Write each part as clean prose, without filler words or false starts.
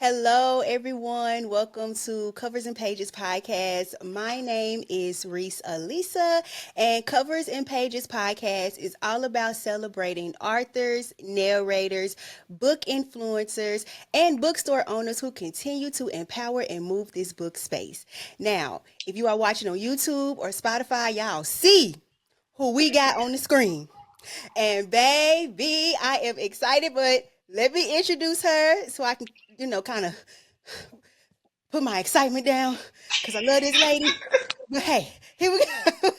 Hello, everyone. Welcome to Covers and Pages podcast. My name is Rese Alisa, and Covers and Pages podcast is all about celebrating authors, narrators, book influencers, and bookstore owners who continue to empower and move this book space. Now, if you are watching on YouTube or Spotify, y'all see who we got on the screen. And baby, I am excited, but let me introduce her so I can, kind of put my excitement down because I love this lady. But hey, here we go.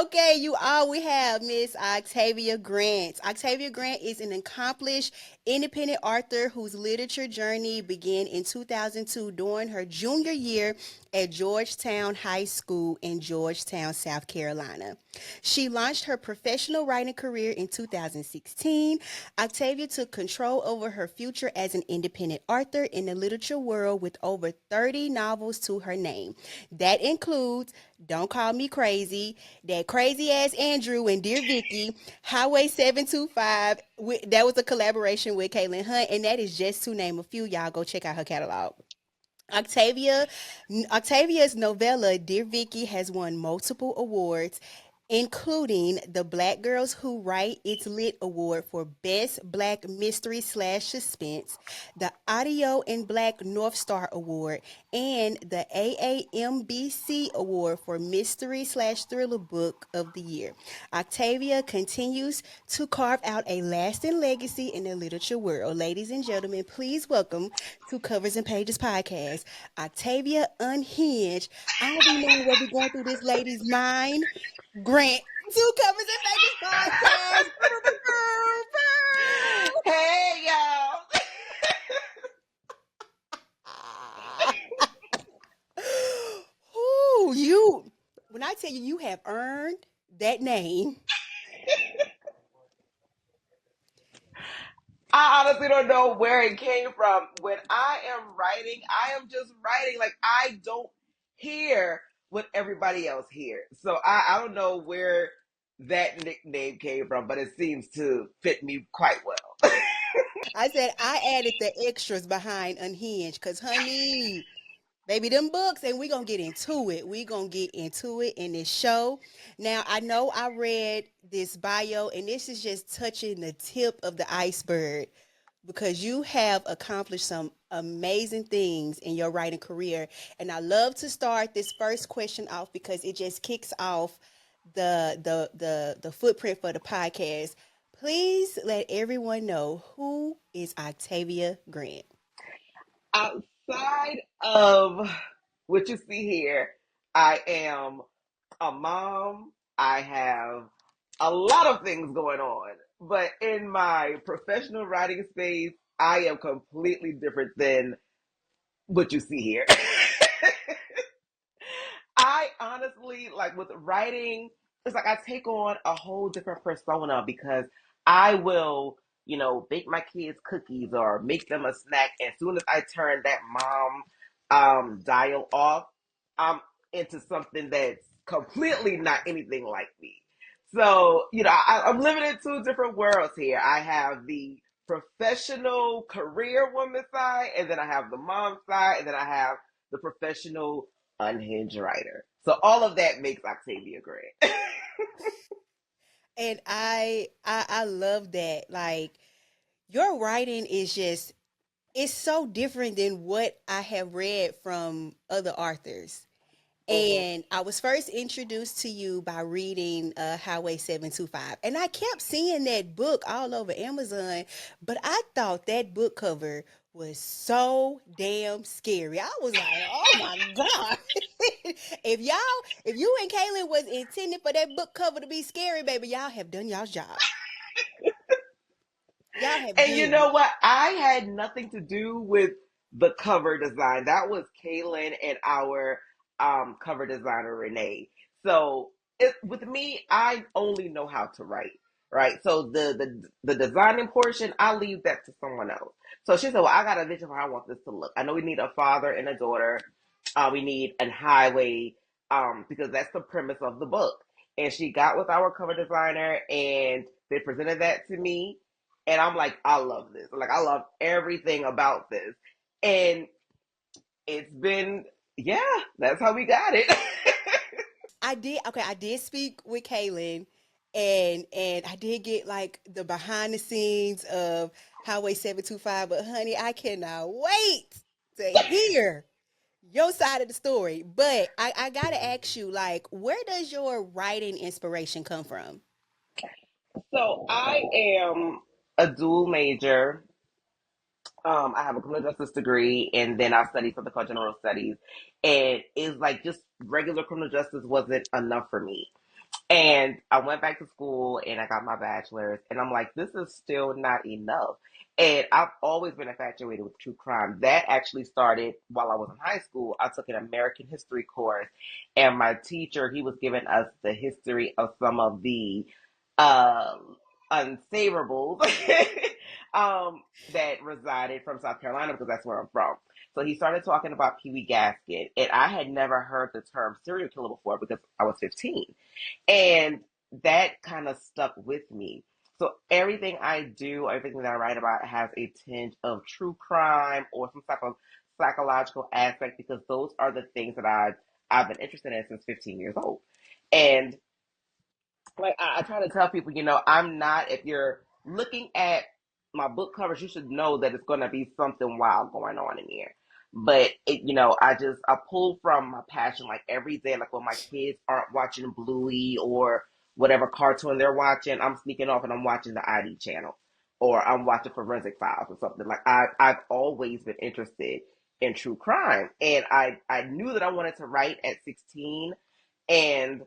Okay, you all, we have Miss Octavia Grant. Octavia Grant is an accomplished independent author whose literature journey began in 2002 during her junior year at Georgetown High School in Georgetown, South Carolina. She launched her professional writing career in 2016. Octavia took control over her future as an independent author in the literature world with over 30 novels to her name. That includes Don't Call Me Crazy, That Crazy Ass Andrew and Dear Vicky, Highway 725. That was a collaboration with Caitlin Hunt, and that is just to name a few. Y'all go check out her catalog. Octavia, Octavia's novella Dear Vicky has won multiple awards, including the Black Girls Who Write It's Lit Award for Best Black Mystery slash Suspense, the Audio and Black North Star Award, and the AAMBC Award for Mystery slash Thriller Book of the Year. Octavia continues to carve out a lasting legacy in the literature world. Ladies and gentlemen, please welcome to Covers and Pages podcast, Octavia Unhinged. I don't be knowing what be going through this lady's mind. Grant, two Covers and Pages podcast. Hey y'all. Who you? When I tell you, you have earned that name. I honestly don't know where it came from. When I am writing, I am just writing. Like I don't hear what everybody else hears. So I don't know where that nickname came from, but it seems to fit me quite well. I said I added the extras behind Unhinged because, honey, baby, them books, and we gonna get into it. We gonna get into it in this show. Now, I know I read this bio, and this is just touching the tip of the iceberg because you have accomplished some amazing things in your writing career. And I love to start this first question off because it just kicks off the footprint for the podcast. Please let everyone know who is Octavia Grant. Outside of what you see here, I am a mom. I have a lot of things going on. But in my professional writing space, I am completely different than what you see here. I honestly, like with writing, it's like I take on a whole different persona because I will, bake my kids cookies or make them a snack. As soon as I turn that mom dial off, I'm into something that's completely not anything like me. So, I'm living in two different worlds here. I have the professional career woman side, and then I have the mom side, and then I have the professional unhinged writer. So all of that makes Octavia great. And I love that. Like your writing is just it's so different than what I have read from other authors. Mhm. And I was first introduced to you by reading Highway 725. And I kept seeing that book all over Amazon, but I thought that book cover was so damn scary. I was like, oh my God. If you and Kaylin was intended for that book cover to be scary, baby, y'all have done y'all's job. Y'all have And you did it. know what? I had nothing to do with the cover design. That was Kaylin and our cover designer Renee. So with me, I only know how to write, right? So the designing portion, I leave that to someone else. So she said, "Well, I got a vision for how I want this to look. I know we need a father and a daughter. We need a highway, because that's the premise of the book." And she got with our cover designer, and they presented that to me, And I'm like, I love this. Like, I love everything about this. And it's been, yeah, that's how we got it. I did speak with Kaylin, and I did get like the behind the scenes of Highway 725, but honey, I cannot wait to hear your side of the story. But I gotta ask you, like, where does your writing inspiration come from? So I am a dual major. I have a criminal justice degree, and then I studied something called general studies. And it's like just regular criminal justice wasn't enough for me. And I went back to school and I got my bachelor's, and I'm like, this is still not enough. And I've always been infatuated with true crime. That actually started while I was in high school. I took an American history course, and my teacher, he was giving us the history of some of the um, unsavorables that resided from South Carolina because that's where I'm from. So he started talking about Pee Wee Gaskin, and I had never heard the term serial killer before because I was 15. And that kind of stuck with me. So everything I do, everything that I write about has a tinge of true crime or some type of psychological aspect because those are the things that I've been interested in since 15 years old. And like I try to tell people, I'm not, if you're looking at my book covers, you should know that it's going to be something wild going on in here. But I pull from my passion like every day. Like when my kids aren't watching Bluey or whatever cartoon they're watching, I'm sneaking off and I'm watching the ID channel or I'm watching Forensic Files or something. Like I've always been interested in true crime, and I knew that I wanted to write at 16, and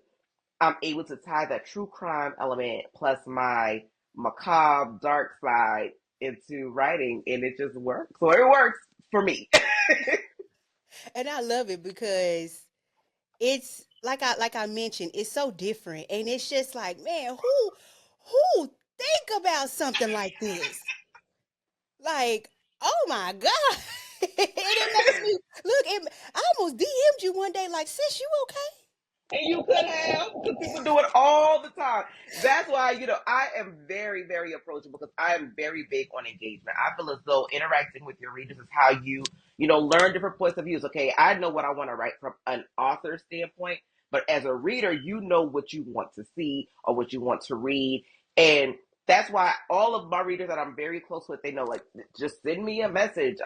I'm able to tie that true crime element plus my macabre dark side into writing, and it just works. So it works for me. And I love it because it's like I mentioned, it's so different, and it's just like, man, who think about something like this? Like, oh my god! And it makes me look. I almost DM'd you one day, like, sis, you okay? And you could have, because people do it all the time. That's why, I am very, very approachable because I am very big on engagement. I feel as though interacting with your readers is how learn different points of views. Okay, I know what I want to write from an author standpoint, but as a reader, you know what you want to see or what you want to read. And that's why all of my readers that I'm very close with, they know, like, just send me a message.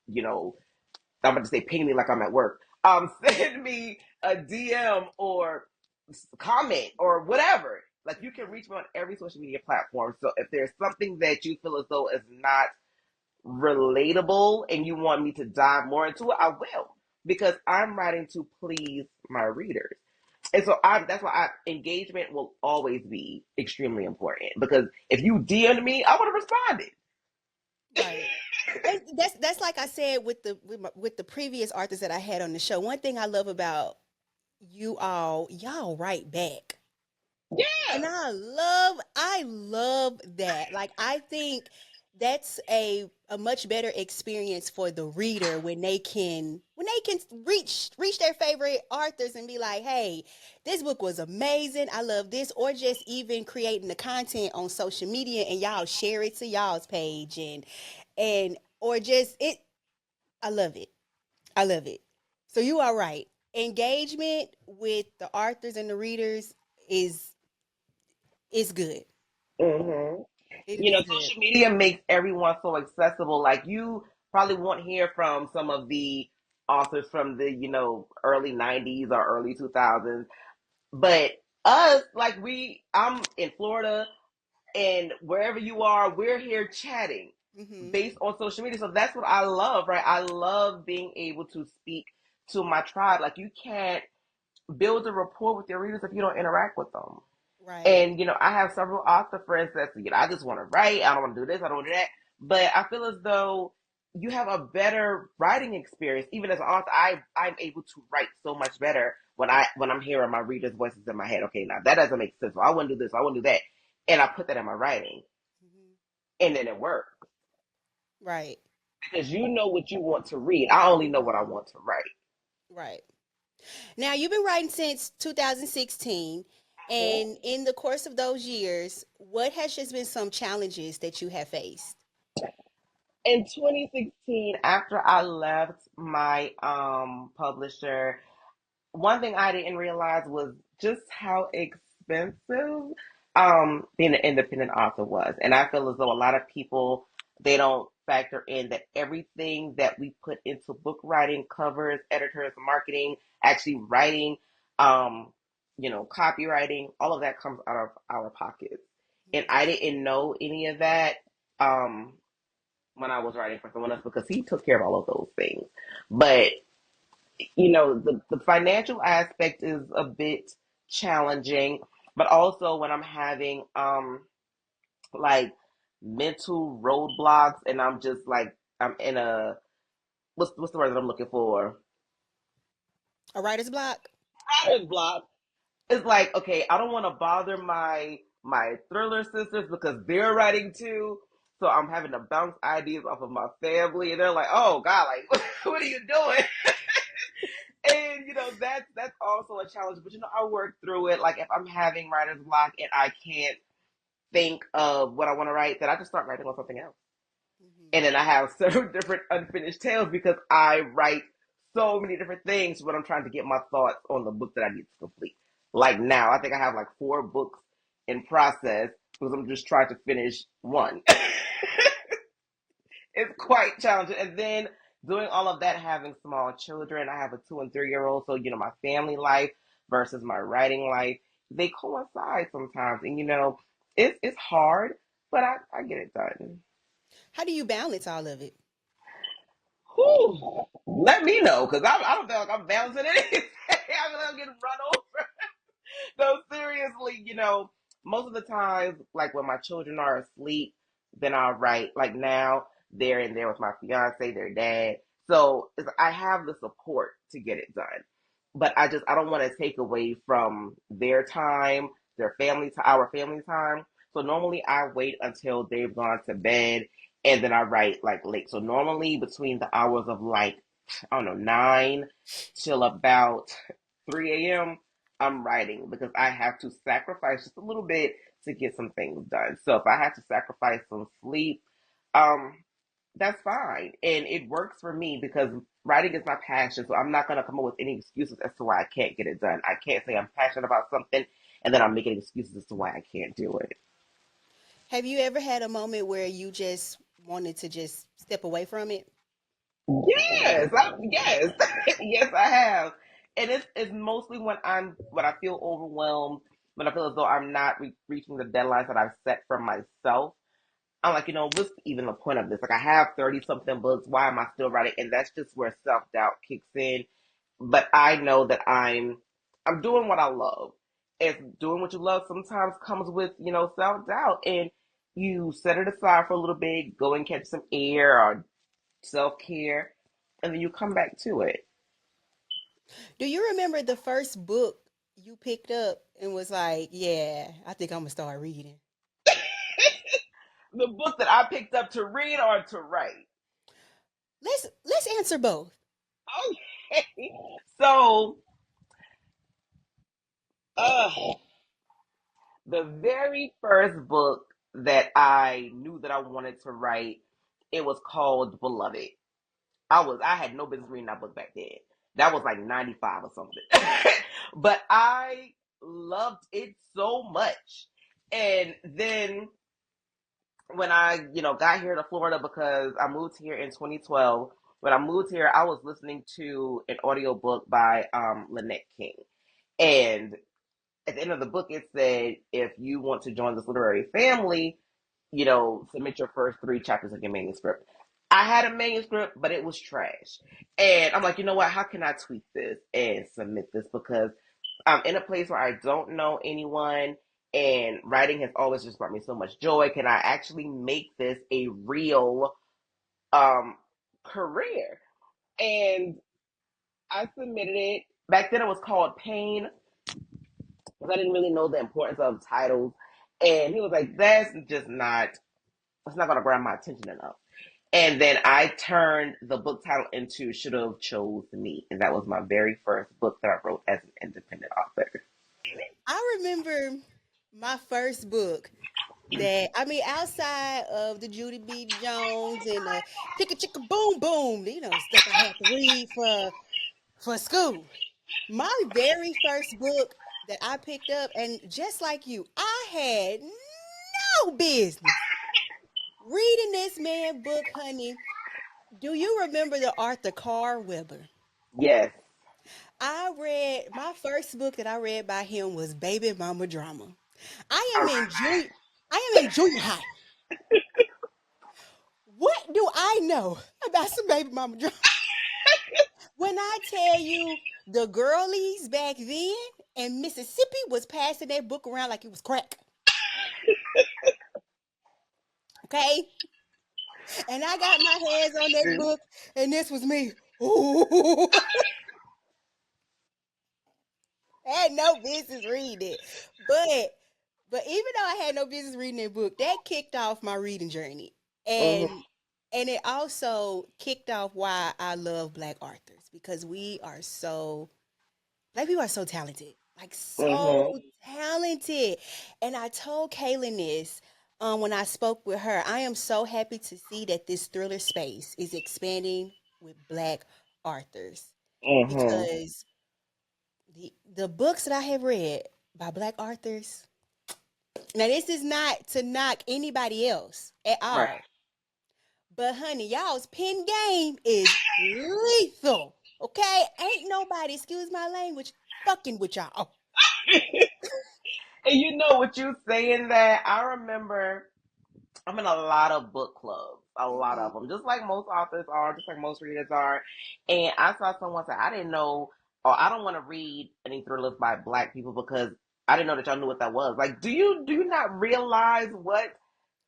You know, I'm about to say ping me like I'm at work. Send me a DM or comment or whatever. Like you can reach me on every social media platform. So if there's something that you feel as though is not relatable and you want me to dive more into it, I will. Because I'm writing to please my readers. And so that's why engagement will always be extremely important. Because if you DM'd me, I would have responded. Right. And that's like I said with with the previous authors that I had on the show. One thing I love about y'all write back. And Yeah. I love that. Like I think that's a much better experience for the reader when they can reach their favorite authors and be like, "Hey, this book was amazing. I love this," or just even creating the content on social media and y'all share it to y'all's page and or just it I love it. I love it. So you are right. Engagement with the authors and the readers is good. Mm-hmm. It'll be good. Social media makes everyone so accessible. Like you probably won't hear from some of the authors from the, early 90s or early 2000s, but us, like I'm in Florida and wherever you are, we're here chatting Hmm. based on social media. So that's what I love, right? I love being able to speak to my tribe. Like you can't build a rapport with your readers if you don't interact with them. Right. And I have several author friends that say, I just want to write. I don't want to do this. I don't want to do that. But I feel as though you have a better writing experience. Even as an author, I'm able to write so much better when I'm hearing my readers' voices in my head. Okay, now that doesn't make sense. Well, I want to do this. I want to do that, and I put that in my writing, Hmm. and then it works Right. because you know what you want to read. I only know what I want to write. Right. Now you've been writing since 2016. And in the course of those years, what has just been some challenges that you have faced? In 2016, after I left my publisher, one thing I didn't realize was just how expensive being an independent author was. And I feel as though a lot of people, they don't factor in that everything that we put into book writing, covers, editors, marketing, actually writing, um, copywriting, all of that comes out of our pockets. And I didn't know any of that um when I was writing for someone else because he took care of all of those things. But the financial aspect is a bit challenging, but also when I'm having like mental roadblocks and I'm just like I'm in a what's the word that I'm looking for? A writer's block? Writer's block. It's like, okay, I don't want to bother my thriller sisters because they're writing too. So I'm having to bounce ideas off of my family, and they're like, "Oh God, like, what are you doing?" And that's also a challenge. But I work through it. Like if I'm having writer's block and I can't think of what I want to write, then I just start writing on something else. Hmm. And then I have several different unfinished tales because I write so many different things when I'm trying to get my thoughts on the book that I need to complete. Like now, I think I have like 4 books in process because I'm just trying to finish one. It's quite challenging. And then doing all of that, having small children, I have a 2 and 3 year old. So, my family life versus my writing life, they coincide sometimes. And, it's hard, but I get it done. How do you balance all of it? Whew. Let me know because I don't feel like I'm balancing anything. I feel like I'm getting run over. No, seriously, most of the times, like when my children are asleep, then I'll write. Like now, they're in there with my fiance, their dad. So I have the support to get it done. But I don't want to take away from their time, our family time. So normally I wait until they've gone to bed and then I write like late. So normally between the hours of like, I don't know, 9 till about 3 a.m. I'm writing because I have to sacrifice just a little bit to get some things done. So if I have to sacrifice some sleep, um, that's fine. And it works for me because writing is my passion. So I'm not going to come up with any excuses as to why I can't get it done. I can't say I'm passionate about something and then I'm making excuses as to why I can't do it. Have you ever had a moment where you just wanted to just step away from it? Yes, yes, I have, and it's mostly when I feel overwhelmed, when I feel as though I'm not reaching the deadlines that I've set for myself. I'm like, what's even the point of this? Like, I have 30 something books. Why am I still writing? And that's just where self doubt kicks in. But I know that I'm doing what I love. And doing what you love sometimes comes with, self doubt. And you set it aside for a little bit, go and catch some air or self care, and then you come back to it. Do you remember the first book you picked up and was like, yeah, I think I'm gonna start reading? The book that I picked up to read or to write. Let's answer both. Okay. So, uh, the very first book that I knew that I wanted to write, it was called Beloved. I had no business reading that book back then. That was like 95 or something. But I loved it so much. And then when I, got here to Florida because I moved here in 2012, when I moved here, I was listening to an audiobook by Lynette King. And at the end of the book, it said, if you want to join this literary family, submit your first 3 chapters of your manuscript. I had a manuscript, but it was trash. And I'm like, you know what? How can I tweak this and submit this? Because I'm in a place where I don't know anyone and writing has always just brought me so much joy. Can I actually make this a real um, career? And I submitted it. Back then it was called Pain because I didn't really know the importance of titles. And he was like, it's not going to grab my attention enough. And then I turned the book title into Should Have Chose Me. And that was my very first book that I wrote as an independent author. I remember my first book that I mean, outside of the Judy B. Jones and the Chicka Chicka Boom Boom, stuff I had to read for school. My very first book that I picked up, and just like you, I had no business reading this man book, honey. Do you remember the Arthur Carr Weber? Yes. I read my first book that I read by him was Baby Mama Drama. I I am remember in junior I am in junior high. What do I know about some Baby Mama Drama? When I tell you the girlies back then in Mississippi was passing that book around like it was crack. Okay? And I got my hands on that that. book, and this was me. Ooh. I had no business reading it. But even though I had no business reading that book, that kicked off my reading journey. Mhm. And it also kicked off why I love black authors because black people are so talented. Like so Mhm. talented. And I told Kaylin this when I spoke with her. I am so happy to see that this thriller space is expanding with black authors Mhm. because the books that I have read by black authors. Now this is not to knock anybody else at Right. all, but honey, y'all's pen game is lethal. Okay, ain't nobody, excuse my language, fucking with y'all. And you know what you saying that I remember I'm in a lot of book clubs, a lot Mhm. of them, just like most authors are, just like most readers are. And I saw someone say, I didn't know, or I don't want to read any thrillers by black people because I didn't know that y'all knew what that was. Like, do you not realize what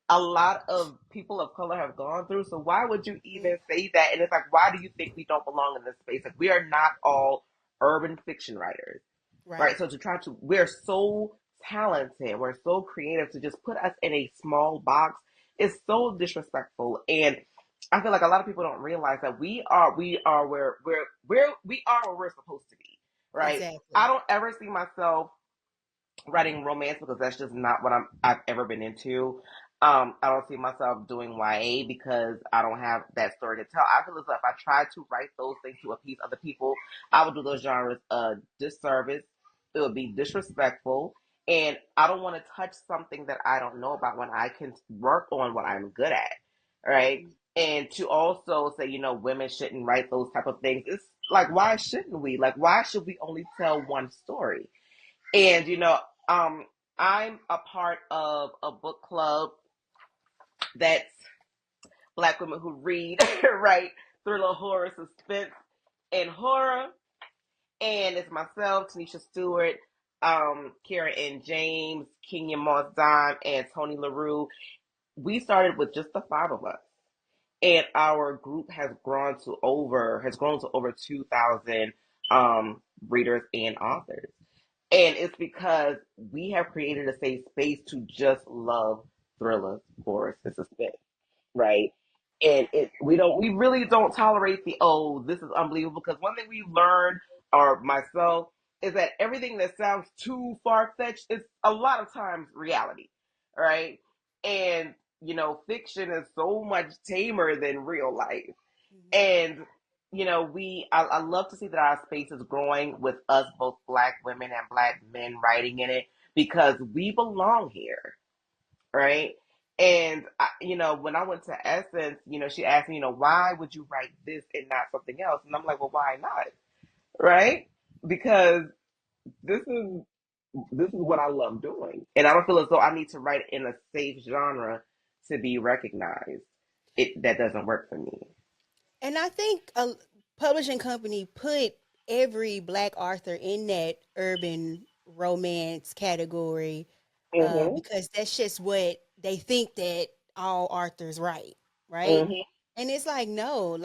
a lot of people of color have gone through? So why would you Mhm. even say that? And it's like, why do you think we don't belong in this space? Like, we are not all urban fiction writers, right? Right, So we're so talented, we're so creative to just put us in a small box is so disrespectful. And I feel like a lot of people don't realize that we are where we're supposed to be, right? I exactly. don't ever see myself writing romance because that's just not what I've ever been into. I don't see myself doing YA because I don't have that story to tell. I feel as though if I tried to write those things to appease other people, I would do those genres a disservice. It would be disrespectful, and I don't want to touch something that I don't know about when I can work on what I'm good at, right? Mhm. And to also say, women shouldn't write those type of things. It's like, why shouldn't we? Like, why should we only tell one story? And I'm a part of a book club that's black women who read, right, thriller, horror, suspense, and horror. And it's myself, Tanisha Stewart, Kara and James, Kenya Moss Dime, and Tony LaRue. We started with just the five of us. And our group has grown to over 2,000 readers and authors. And it's because we have created a safe space to just love thrillers, horror, and suspense, right? And we really don't tolerate the, oh, this is unbelievable. Because one thing we've learned, or myself, is that everything that sounds too far fetched is a lot of times reality, right? And fiction is so much tamer than real life. Mhm. And I love to see that our space is growing with us, both black women and black men, writing in it because we belong here, right? And when I went to Essence, she asked me, why would you write this and not something else? And I'm like, well, why not, right? Because this is this is what I love doing, and I don't feel as though I need to write in a safe genre to be recognized. That doesn't work for me. And I think a publishing company put every black author in that urban romance category Mhm. because that's just what they think that all authors write, right? Mhm. And it's like, no,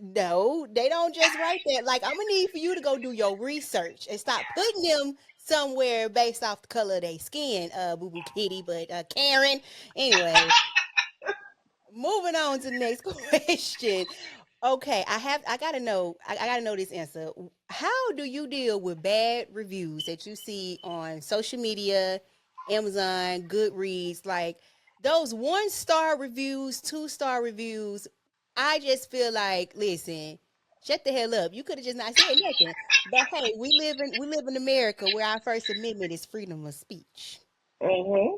no, they don't just write that. Like, I'm gonna need for you to go do your research and stop putting them somewhere based off the color of their skin, Boo Boo Kitty, but Karen. Anyway, moving on to the next question. Okay, I gotta know. I gotta know this answer. How do you deal with bad reviews that you see on social media, Amazon, Goodreads, like those 1 star reviews, 2 star reviews? I just feel like, listen, shut the hell up. You could have just not said nothing. But hey, we live in America where our First Amendment is freedom of speech. Hmm.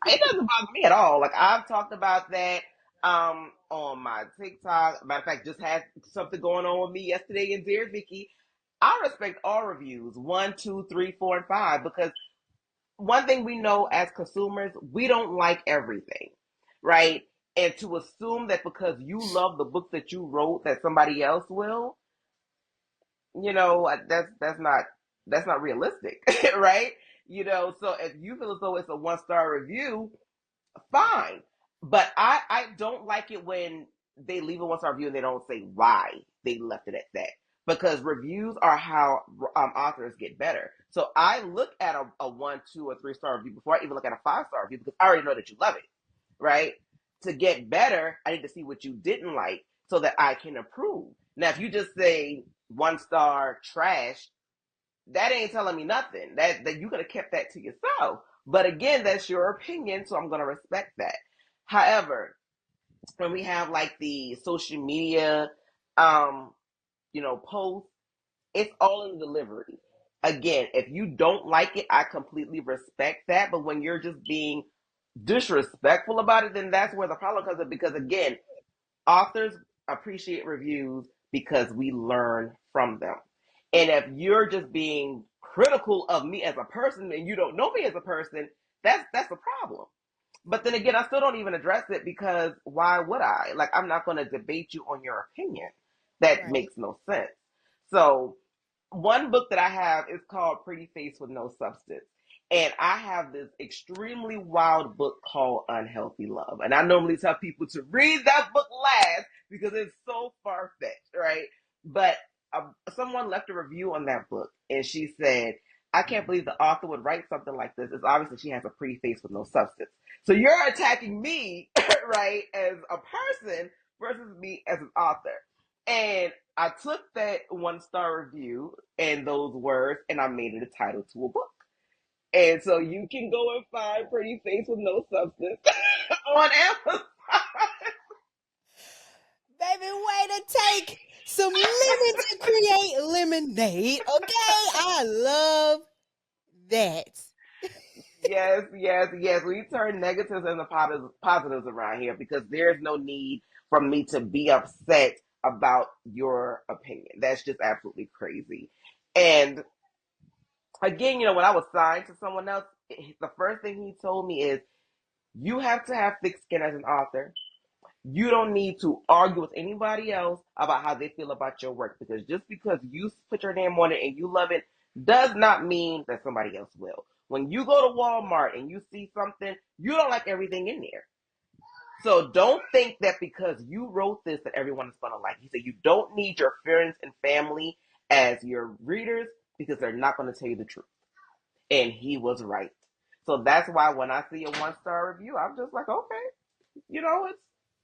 It doesn't bother me at all. Like I've talked about that on my TikTok. Matter of fact, just had something going on with me yesterday in Dear Vicky. I respect all reviews, one, two, three, four, and five, because one thing we know as consumers, we don't like everything, right? And to assume that because you love the book that you wrote, that somebody else will, that's not realistic, right? So if you feel as though it's a 1 star review, fine. But I don't like it when they leave a 1 star review and they don't say why they left it at that. Because reviews are how authors get better. So I look at a 1, 2, or 3 star review before I even look at a 5 star review because I already know that you love it, right? To get better, I need to see what you didn't like so that I can improve. Now, if you just say 1 star trash, that ain't telling me nothing. That you could have kept that to yourself. But again, that's your opinion, so I'm gonna respect that. However, when we have like the social media, um, posts, it's all in the delivery. Again, if you don't like it, I completely respect that. But when you're just being disrespectful about it, then that's where the problem comes in. Because again, authors appreciate reviews because we learn from them. And if you're just being critical of me as a person and you don't know me as a person, that's a problem. But then again, I still don't even address it because why would I? Like, I'm not going to debate you on your opinion. That Right. makes no sense. So, one book that I have is called Pretty Face with No Substance. And I have this extremely wild book called Unhealthy Love. And I normally tell people to read that book last because it's so far fetched, right? But someone left a review on that book and she said, I can't believe the author would write something like this. It's obviously she has a pretty face with no substance. So you're attacking me, right, as a person versus me as an author. And I took that 1 star review and those words and I made it a title to a book. And so you can go and find Pretty Face with No Substance on Amazon. Baby, way to take some lemon to create lemonade. Okay, I love that. Yes, yes, yes. We turn negatives into positives around here because there's no need for me to be upset about your opinion. That's just absolutely crazy. And again, when I was signed to someone else, the first thing he told me is you have to have thick skin as an author. You don't need to argue with anybody else about how they feel about your work because just because you put your name on it and you love it does not mean that somebody else will. When you go to Walmart and you see something, you don't like everything in there. So don't think that because you wrote this that everyone is going to like. He said you don't need your friends and family as your readers because they're not going to tell you the truth. And he was right. So that's why when I see a 1 star review, I'm just like, okay, it's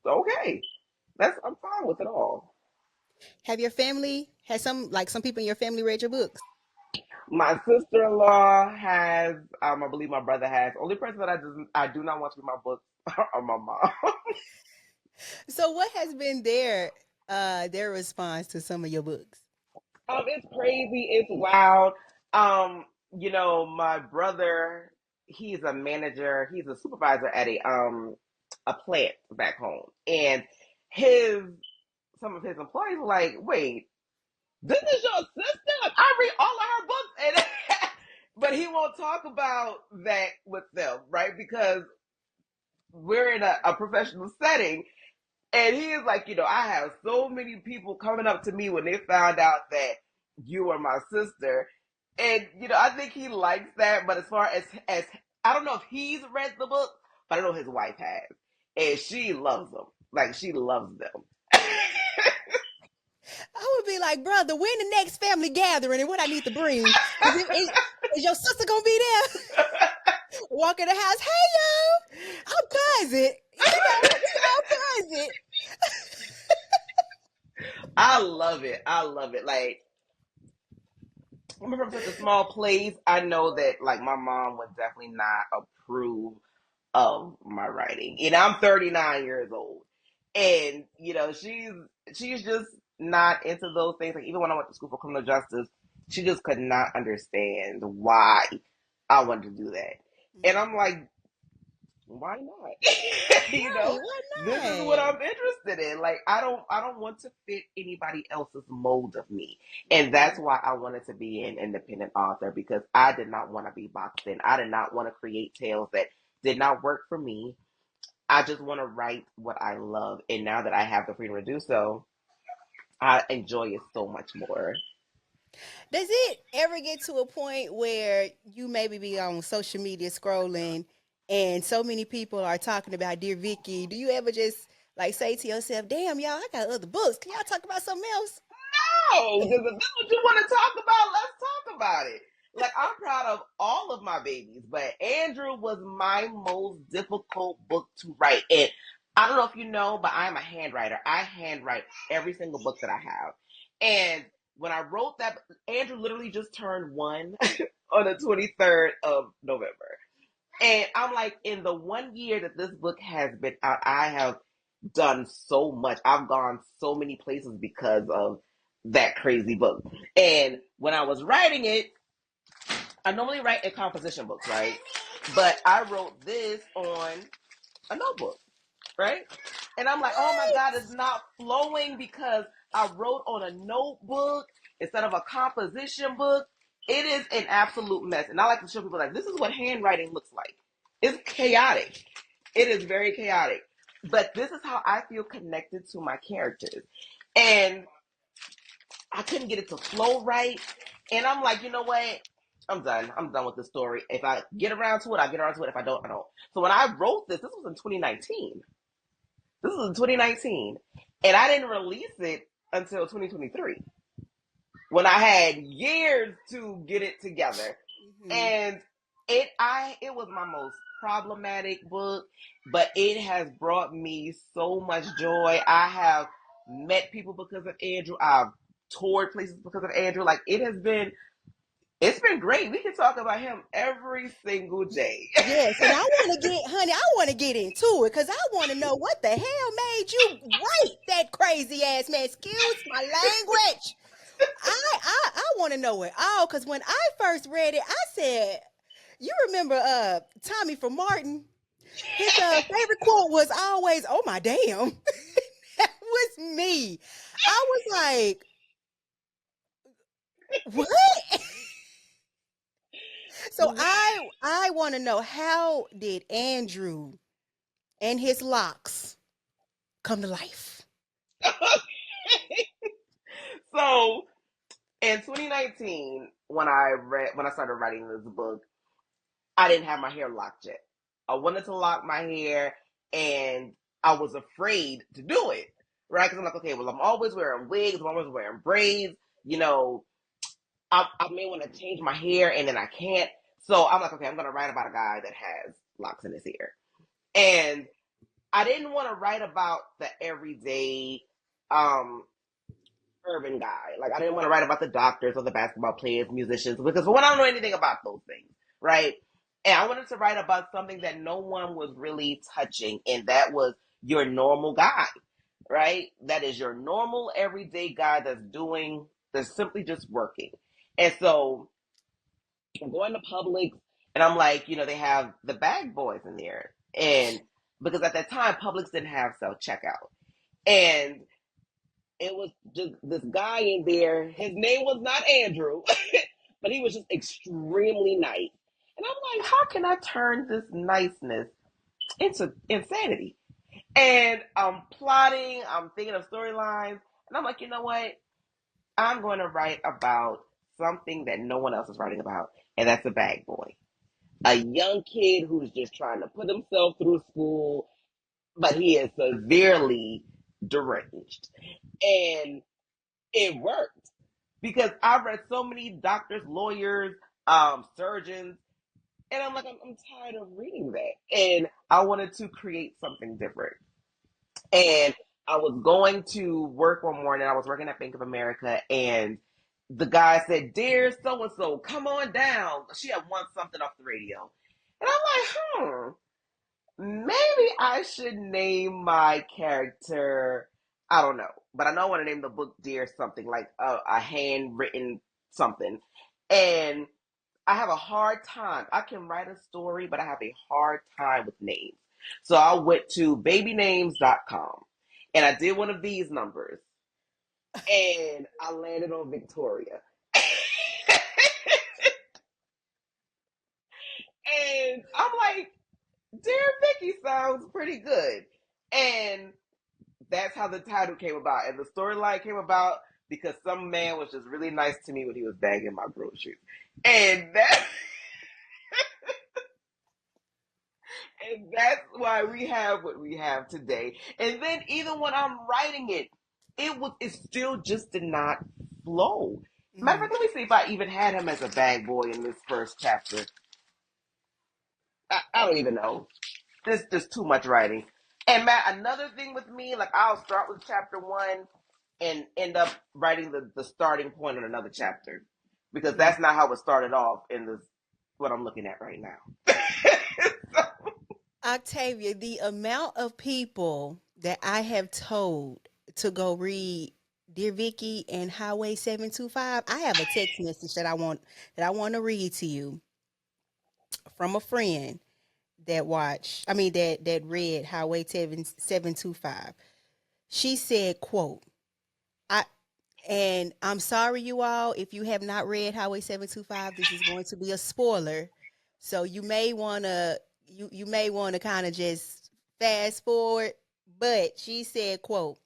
okay. I'm fine with it all. Have your family, has some people in your family read your books? My sister-in-law has, I believe my brother has. Only person that I do not want to read my books are my mom. So what has been their response to some of your books? It's crazy. It's wild. My brother, he's a manager. He's a supervisor at a plant back home, and his some of his employees were like, "Wait, this is your sister? Like, I read all of her books," and but he won't talk about that with them, right? Because we're in a professional setting, and he is like, I have so many people coming up to me when they found out that you are my sister. And, I think he likes that. But as far as I don't know if he's read the book, but I know his wife has. And she loves them. Like, she loves them. I would be like, brother, when the next family gathering and what I need to bring? Because is your sister gonna be there? Walk in the house, hey yo, I'm cousin. We all cousin. I love it. I love it. Like, I'm from such a small place. I know that like my mom would definitely not approve of my writing. I'm 39 years old, and she's just not into those things. Like even when I went to school for criminal justice, she just could not understand why I wanted to do that. And I'm like, why not? Right, why This is what not? I'm interested in. Like I don't want to fit anybody else's mold of me. And Mm-hmm. that's why I wanted to be an independent author, because I did not want to be boxed in. I did not want to create tales that did not work for me. I just want to write what I love. And now that I have the freedom to do so, I enjoy it so much more. Does it ever get to a point where you maybe be on social media scrolling and so many people are talking about Dear Vicky? Do you ever just like say to yourself, damn, y'all, I got other books. Can y'all talk about something else? No, because if that's what you want to talk about, let's talk about it. Like I'm proud of all of my babies, but Andrew was my most difficult book to write. And I don't know if you know, but I'm a handwriter. I handwrite every single book that I have. And when I wrote that, Andrew literally just turned one on the 23rd of November. And I'm like, in the 1 year that this book has been out, I have done so much. I've gone so many places because of that crazy book. And when I was writing it, I normally write in composition books, right? But I wrote this on a notebook, right? And I'm like, oh my What? God, it's not flowing because I wrote on a notebook instead of a composition book. It is an absolute mess. And I like to show people like this is what handwriting looks like. It's chaotic. It is very chaotic. But this is how I feel connected to my characters. And I couldn't get it to flow right. And I'm like, you know what? I'm done. I'm done with the story. If I get around to it, I get around to it. If I don't, I don't. So when I wrote this was in 2019. This was in 2019. And I didn't release it until 2023 when I had years to get it together. Mm-hmm. And it was my most problematic book, but it has brought me so much joy. I have met people because of Andrew. I've toured places because of Andrew. Like it's been great. We can talk about him every single day. Yes, and I want to get, honey, I want to get into it because I want to know what the hell made you write that crazy ass man. Excuse my language. I want to know it all because when I first read it, I said, "You remember Tommy from Martin? His favorite quote was always, "Oh my damn." That was me. I was like, "What?" So I want to know, how did Andrew and his locks come to life? So in 2019, when I started writing this book, I didn't have my hair locked yet. I wanted to lock my hair, and I was afraid to do it, right? Because I'm like, okay, well, I'm always wearing wigs, I'm always wearing braids. You know, I may want to change my hair, and then I can't. So I'm like, okay, I'm gonna write about a guy that has locks in his hair, and I didn't want to write about the everyday um urban guy. Like I didn't want to write about the doctors or the basketball players, musicians, because for one, I don't know anything about those things, right? And I wanted to write about something that no one was really touching, and that was your normal guy, right? That is your normal everyday guy that's simply just working. And so I'm going to Publix, and I'm like, they have the bag boys in there, and because at that time Publix didn't have self checkout, and it was just this guy in there. His name was not Andrew, but he was just extremely nice. And I'm like, how can I turn this niceness into insanity? And I'm plotting, I'm thinking of storylines, and I'm like, you know what? I'm going to write about something that no one else is writing about, and that's a bag boy. A young kid who's just trying to put himself through school, but he is severely deranged. And it worked because I read so many doctors, lawyers, surgeons, and I'm like, I'm tired of reading that, and I wanted to create something different. And I was going to work one morning. I was working at Bank of America, and the guy said, "Dear so and so, come on down." She had won something off the radio, and I'm like, maybe I should name my character. I don't know, but I know I want to name the book "Dear Something," like a handwritten something, and I have a hard time. I can write a story, but I have a hard time with names. So I went to babynames.com and I did one of these numbers and I landed on Victoria. And I'm like, Dear Vicky sounds pretty good. And that's how the title came about. And the storyline came about because some man was just really nice to me when he was bagging my groceries. And that And that's why we have what we have today. And then even when I'm writing it, it still just did not flow. Matter of Mhm. fact, let me see if I even had him as a bag boy in this first chapter. I don't even know. There's just too much writing. And Matt, another thing with me, like I'll start with chapter one and end up writing the starting point on another chapter. Because Mhm. that's not how it started off in this what I'm looking at right now. Octavia, the amount of people that I have told to go read Dear Vicky and Highway 725, I have a text message that I want to read to you from a friend that read Highway 725. She said, quote, I and I'm sorry you all if you have not read Highway 725, this is going to be a spoiler. So you may want to kind of just fast forward, but she said, quote,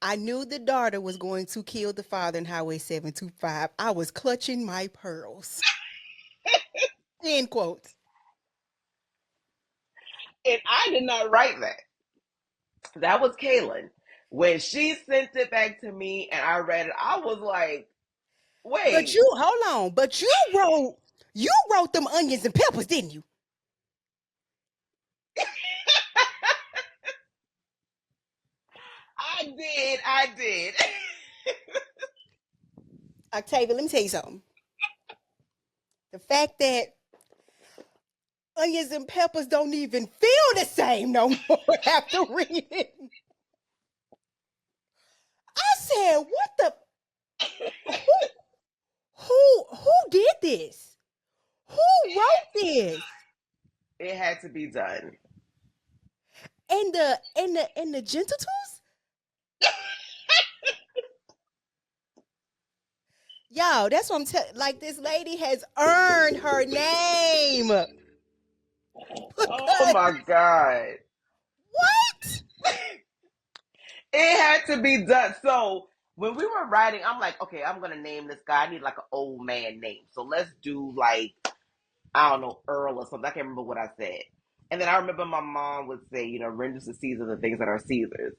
I knew the daughter was going to kill the father in Highway 725. I was clutching my pearls. End quote. And I did not write that. That was Kaylin. When she sent it back to me and I read it, I was like, But wait. you hold on, but you wrote them onions and peppers, didn't you? I did. Octavia, let me tell you something. The fact that onions and peppers don't even feel the same no more after reading. I said, "What the? Who? Who did this? Who wrote this?" It had to be done. And the gentle tools, y'all. That's what I'm telling. Like this lady has earned her name Oh because my God. what? It had to be done. So when we were writing, I'm like, okay, I'm going to name this guy. I need like an old man name. So let's do like, I don't know, Earl or something. I can't remember what I said. And then I remember my mom would say, render to Caesar the things that are Caesar's.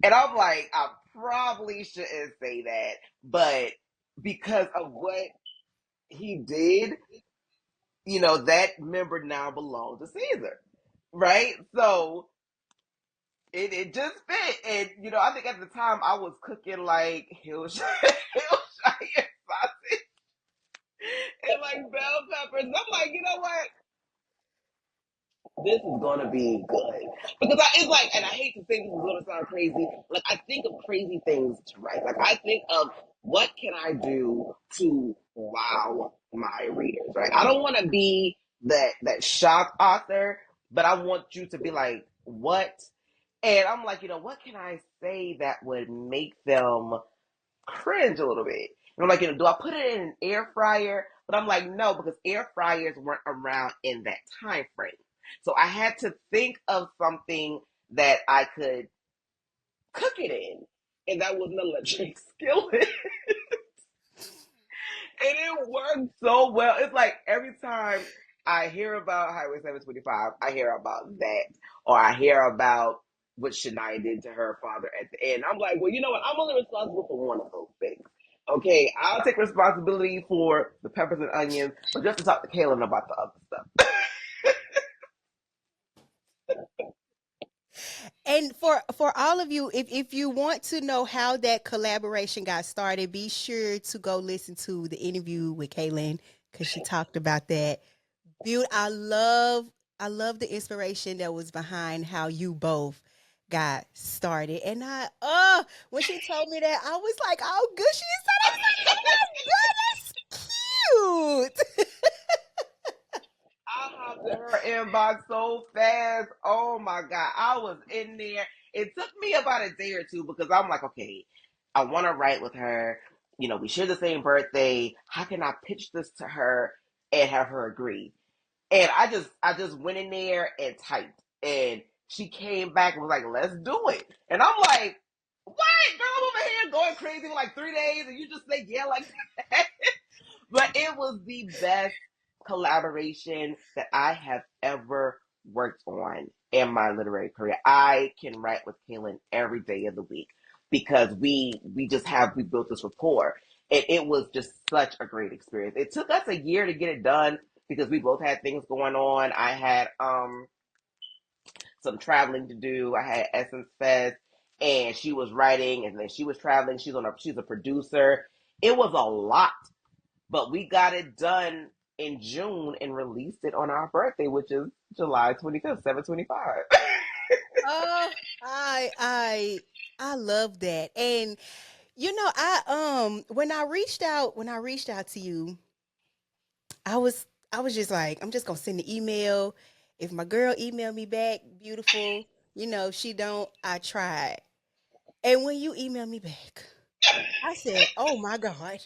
And I'm like, I probably shouldn't say that, but because of what he did, that member now belongs to Caesar, right? So it just fit, and I think at the time I was cooking like Hillshire, Hillshire sausage and like bell peppers. I'm like, you know what? This is gonna be good because it's like, and I hate to say this is gonna sound crazy. Like I think of crazy things to write. Like I think of what can I do to wow my readers. Right? I don't want to be that shock author, but I want you to be like, what? And I'm like, what can I say that would make them cringe a little bit? And I'm like, do I put it in an air fryer? But I'm like, no, because air fryers weren't around in that time frame. So I had to think of something that I could cook it in. And that was an electric skillet. And it worked so well. It's like every time I hear about Highway 725, I hear about that. Or I hear about what Shania did to her father at the end. I'm like, well, you know what? I'm only responsible for one of those things. Okay, I'll take responsibility for the peppers and onions, but just to talk to Kaylin about the other stuff. And for all of you, if you want to know how that collaboration got started, be sure to go listen to the interview with Kaylin because she talked about that. I love the inspiration that was behind how you both got started. And when she told me that, I was like, oh, good. She said, I was like, oh my God, that's cute. I hopped in her inbox so fast. Oh my God. I was in there. It took me about a day or two because I'm like, okay, I want to write with her. You know, we share the same birthday. How can I pitch this to her and have her agree? And I just went in there and typed. And she came back and was like, let's do it. And I'm like, what? Girl, I'm over here going crazy for like 3 days and you just say yeah like that. But it was the best collaboration that I have ever worked on in my literary career. I can write with Kaylin every day of the week because we built this rapport. And it was just such a great experience. It took us a year to get it done because we both had things going on. I had some traveling to do. I had Essence Fest and she was writing and then she was traveling. She's a producer. It was a lot, but we got it done in June and released it on our birthday, which is July 25th, 7/25. Oh, I love that. And when I reached out to you, I was just like, I'm just gonna send the email. If my girl email me back, beautiful. If she don't, I tried. And when you email me back, I said, "Oh my God."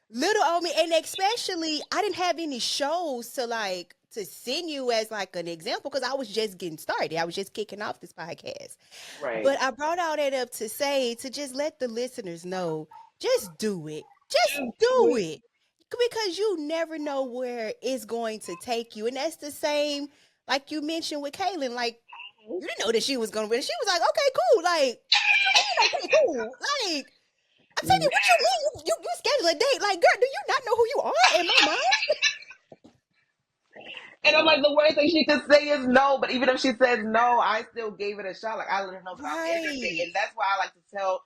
Little old me, and especially I didn't have any shows to send you as like an example because I was just getting started. I was just kicking off this podcast. Right. But I brought all that up to say to just let the listeners know, just do it. Just do it. Because you never know where it's going to take you. And that's the same, like you mentioned with Kaylin. Like, you didn't know that she was gonna win. She was like, okay, cool. Like, what you mean, okay, cool? Like, I'm saying, what you mean? You schedule a date? Like, girl, do you not know who you are in my mind? And I'm like, the worst thing she could say is no. But even if she says no, I still gave it a shot. Like I let her know if I'm interested, Right. and that's why I like to tell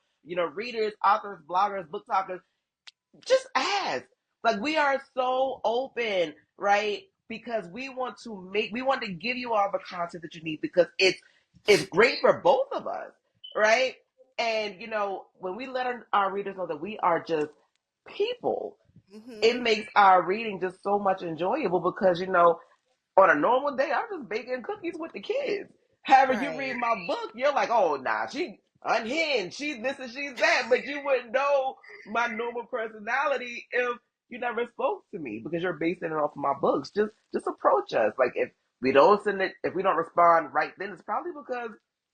readers, authors, bloggers, book talkers, just ask. Like we are so open, right? Because we want to give you all the content that you need because it's great for both of us, right? And when we let our readers know that we are just people, it Mm-hmm. makes our reading just so much enjoyable because on a normal day, I'm just baking cookies with the kids. However, you read Right. my book, you're like, oh, nah, she unhinged, she's this and she's that, but you wouldn't know my normal personality if you never spoke to me because you're basing it off of my books. Just approach us. Like if we don't respond right then, it's probably because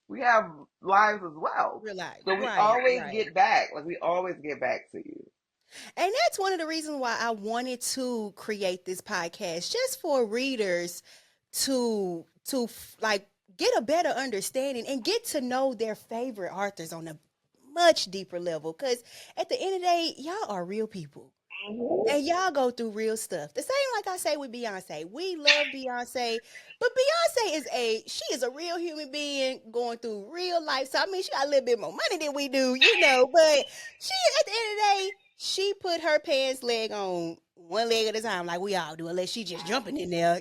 we have lives as well. Real life. So we Right. always Right. get back. Like we always get back to you. And that's one of the reasons why I wanted to create this podcast, just for readers to get a better understanding and get to know their favorite authors on a much deeper level. Because at the end of the day, y'all are real people. Mhm. And y'all go through real stuff. The same like I say with Beyonce. We love Beyonce, but Beyonce is a real human being going through real life. So I mean she got a little bit more money than we do. But she at the end of the day, she put her pants leg on one leg at a time like we all do, unless she just jumping in there.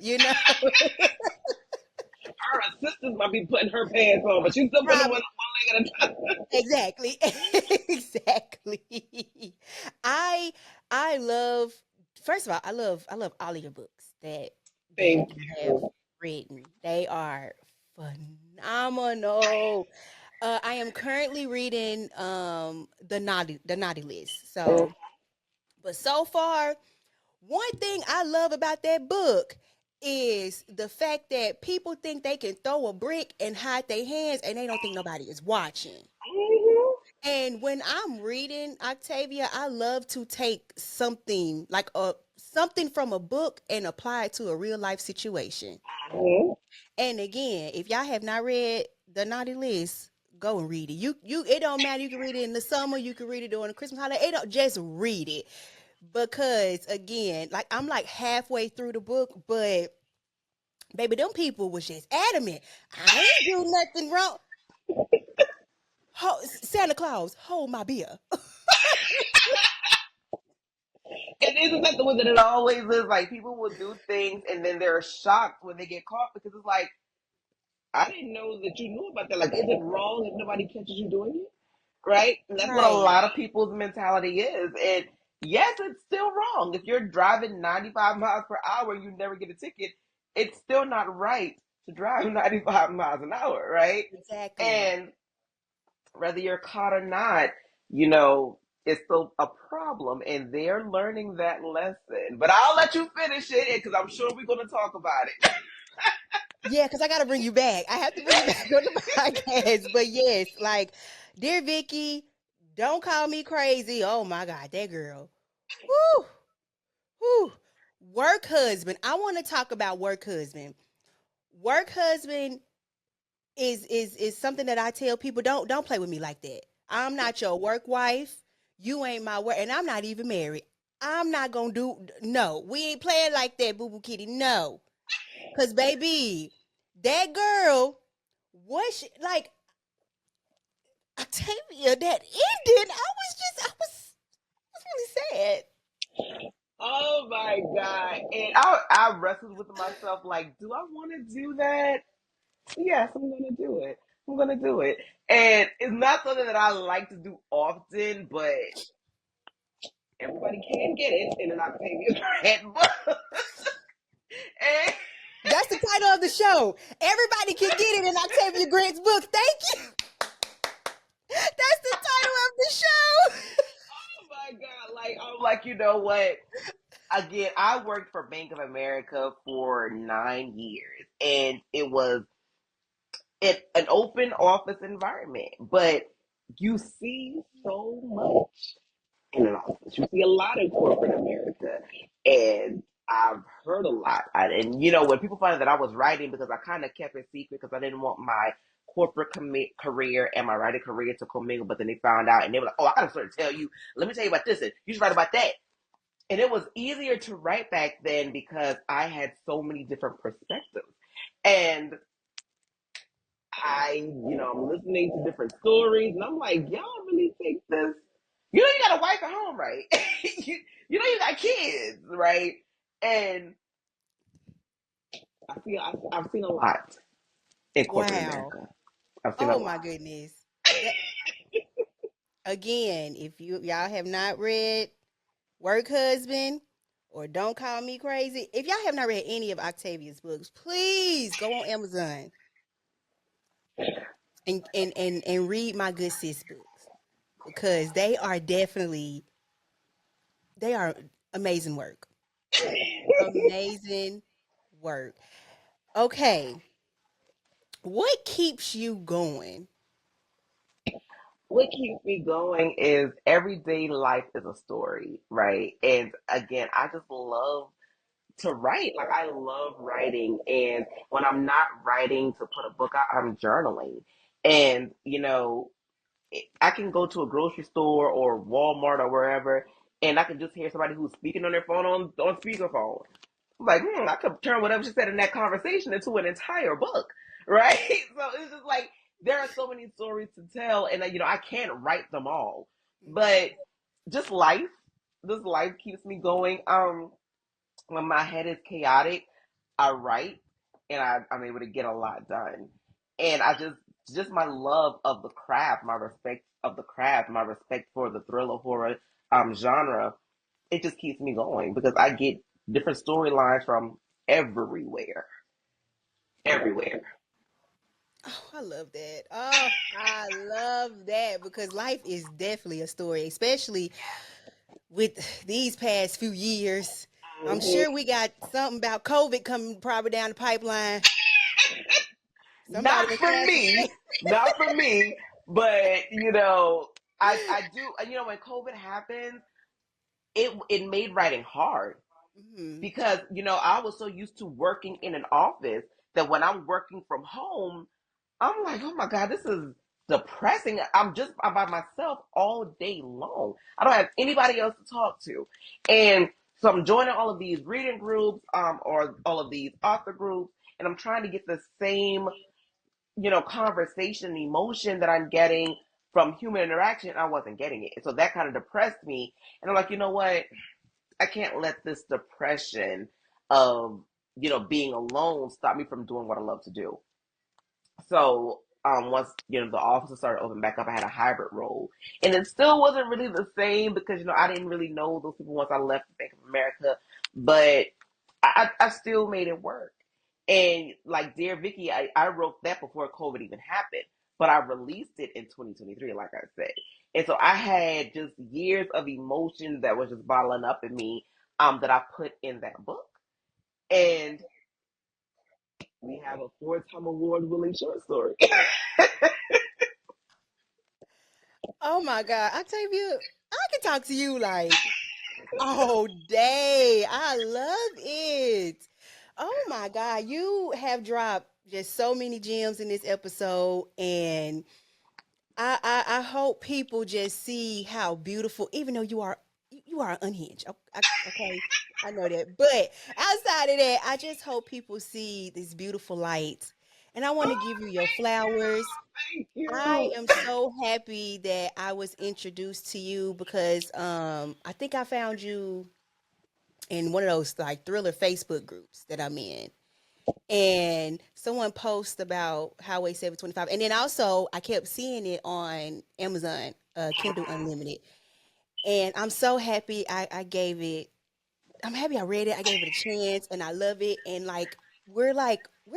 Her assistant might be putting her pants on, but she's still putting them Probably. one leg at a time. Exactly. Exactly. I I love first of all, I love all of your books that Thank you have you. written. They are phenomenal. I am currently reading the naughty list. But so far, one thing I love about that book is the fact that people think they can throw a brick and hide their hands and they don't think nobody is watching. Mhm. And when I'm reading Octavia, I love to take something from a book and apply it to a real life situation. Mhm. And again, if y'all have not read The Naughty List, go and read it. You it don't matter. You can read it in the summer, you can read it during the Christmas holiday. It don't just read it. Because again, like I'm like halfway through the book, but baby, them people was just adamant. I ain't do nothing wrong. Santa Claus, hold my beer. And isn't that the way that it always is? Like people will do things and then they're shocked when they get caught because it's like, I didn't know that you knew about that. Like, is it wrong if nobody catches you doing it? Right? And that's what a Right. lot of people's mentality is. And yes, it's still wrong. If you're driving 95 miles per hour and you never get a ticket, it's still not right to drive 95 miles an hour, right? Exactly. And whether you're caught or not, it's still a problem. And they're learning that lesson. But I'll let you finish it because I'm sure we're going to talk about it. Yeah, because I got to bring you back. I have to bring you back on the podcast. But yes, like, dear Vicky, don't call me crazy. Oh my God, that girl. Woo, woo. Work husband. I want to talk about work husband. Work husband is something that I tell people, don't play with me like that. I'm not your work wife. You ain't my work, and I'm not even married. I'm not gonna do no. We ain't playing like that, boo boo kitty. No, cause baby, that girl, what she like? Octavia, that ended. I was really sad. Oh my God. And I wrestled with myself like, do I want to do that? Yes, I'm going to do it. I'm going to do it. And it's not something that I like to do often, but everybody can get it in an Octavia Grant book. And That's the title of the show. Everybody can get it in Octavia Grant's book. Thank you. That's the title of the show. oh my God, like, I'm like, you know what? Again, I worked for Bank of America for 9 years, and it was an open office environment, but you see so much in an office. You see a lot in corporate America, and I've heard a lot. And when people find out that I was writing, because I kind of kept it secret because I didn't want my corporate career and my writing career to commingle, but then they found out and they were like, "Oh, I gotta sort of tell you. Let me tell you about this, and you should write about that." And it was easier to write back then because I had so many different perspectives. And I'm listening to different stories, and I'm like, y'all really think this? You got a wife at home, right? You got kids, right? And I've seen a lot in corporate Wow. America. I've seen a Oh my lot. goodness. That, again, if y'all have not read Work Husband or Don't Call Me Crazy, if y'all have not read any of Octavia's books, please go on Amazon and read my good sis books because they are amazing work. Amazing work. Okay. What keeps you going? What keeps me going is everyday life is a story, right? And again, I just love to write. Like I love writing, and when I'm not writing to put a book out, I'm journaling. And I can go to a grocery store or Walmart or wherever, and I can just hear somebody who's speaking on their phone on speakerphone. I'm like, I could turn whatever she said in that conversation into an entire book, right? So it's just like there are so many stories to tell, and I can't write them all, but just life, this life keeps me going. When my head is chaotic, I write, and I'm able to get a lot done. And I just my love of the craft, my respect of the craft, my respect for the thriller horror genre, it just keeps me going because I get different storylines from everywhere, everywhere. Oh, I love that. Oh, I love that because life is definitely a story, especially with these past few years. I'm Mhm. sure we got something about COVID coming probably down the pipeline. Somebody Not done for snatched me, not for me, but I do. When COVID happened, it made writing hard Mhm. because I was so used to working in an office that when I'm working from home, I'm like, oh my God, this is depressing. I'm by myself all day long. I don't have anybody else to talk to. And so I'm joining all of these reading groups, or all of these author groups, and I'm trying to get the same conversation, and emotion that I'm getting from human interaction, I wasn't getting it. So that kind of depressed me. And I'm like, you know what? I can't let this depression of, being alone stop me from doing what I love to do. So once the offices started opening back up, I had a hybrid role, and it still wasn't really the same because I didn't really know those people once I left Bank of America, but I still made it work. And like Dear Vicky, I wrote that before COVID even happened, but I released it in 2023, like I said. And so I had just years of emotions that was just bottling up in me, that I put in that book. And we have a four-time award-winning short story. Oh my God, Octavia, I can talk to you like all day. I love it. Oh my God, you have dropped just so many gems in this episode, and I hope people just see how beautiful, even though you are unhinged. Okay, I know that, but outside of that, I just hope people see this beautiful light, and I want to give you your flowers. Thank I you. am so happy that I was introduced to you because I think I found you in one of those like thriller Facebook groups that I'm in. And someone posts about Highway 725. And then also I kept seeing it on Amazon, Kindle Unlimited. And I'm so happy I gave it. I'm happy I read it. I gave it a chance and I love it. And we're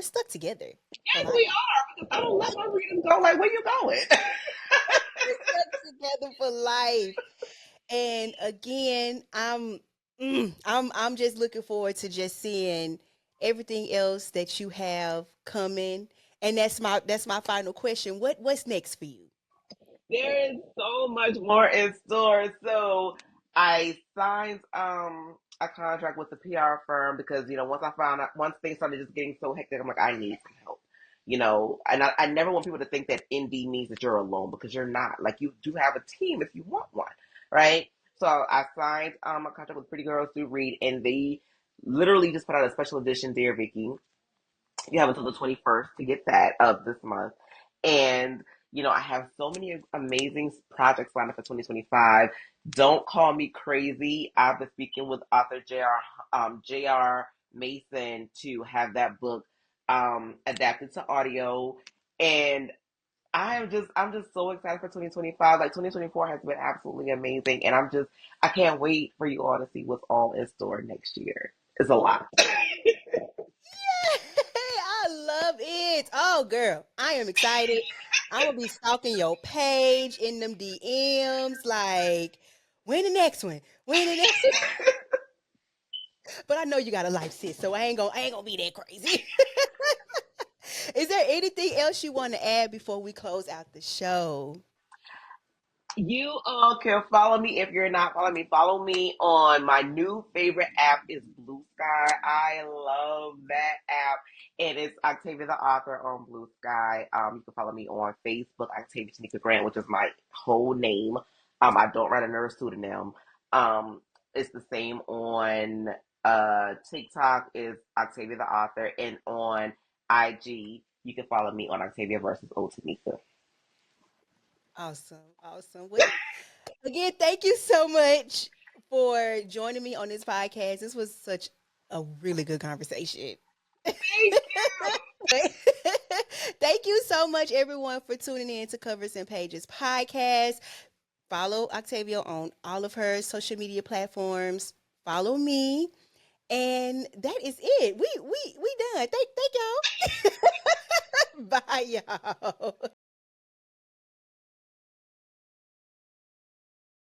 stuck together for Yes, we life. are. Because I don't let my readers go. Like, where you going? We're stuck together for life. And again, I'm just looking forward to just seeing everything else that you have coming. And that's my final question. What's next for you? There is so much more in store. So I signed a contract with the PR firm because once I found out, once things started just getting so hectic, I'm like, I need some help. And I never want people to think that indie means that you're alone, because you're not. Like, you do have a team if you want one, right? So I signed a contract with Pretty Girls Do Read, and they literally just put out a special edition Dear Vicky. You have until the 21st to get that of this month. And, I have so many amazing projects lined up for 2025. Don't call me crazy. I've been speaking with author J.R. Mason to have that book adapted to audio. And I'm just so excited for 2025. Like, 2024 has been absolutely amazing. And I can't wait for you all to see what's all in store next year. It's a lot. I love it. Oh, girl, I am excited. I'm gonna be stalking your page in them DMs, like, when the next one? When the next one? But I know you got a life, sis, so I ain't gonna be that crazy. Is there anything else you want to add before we close out the show? You all can follow me if you're not following me. Follow me on my new favorite app is Blue Sky. I love that app. And it's Octavia the author on Blue Sky. You can follow me on Facebook, Octavia Grant, which is my whole name. I don't write under a pseudonym. It's the same on TikTok is Octavia the author, and on IG you can follow me on Octavia versus Otanika. Awesome, awesome. Well, again, thank you so much for joining me on this podcast. This was such a really good conversation. Thank you so much, everyone, for tuning in to Covers and Pages podcast. Follow Octavia on all of her social media platforms. Follow me, and that is it. We done. Thank y'all. Bye, y'all.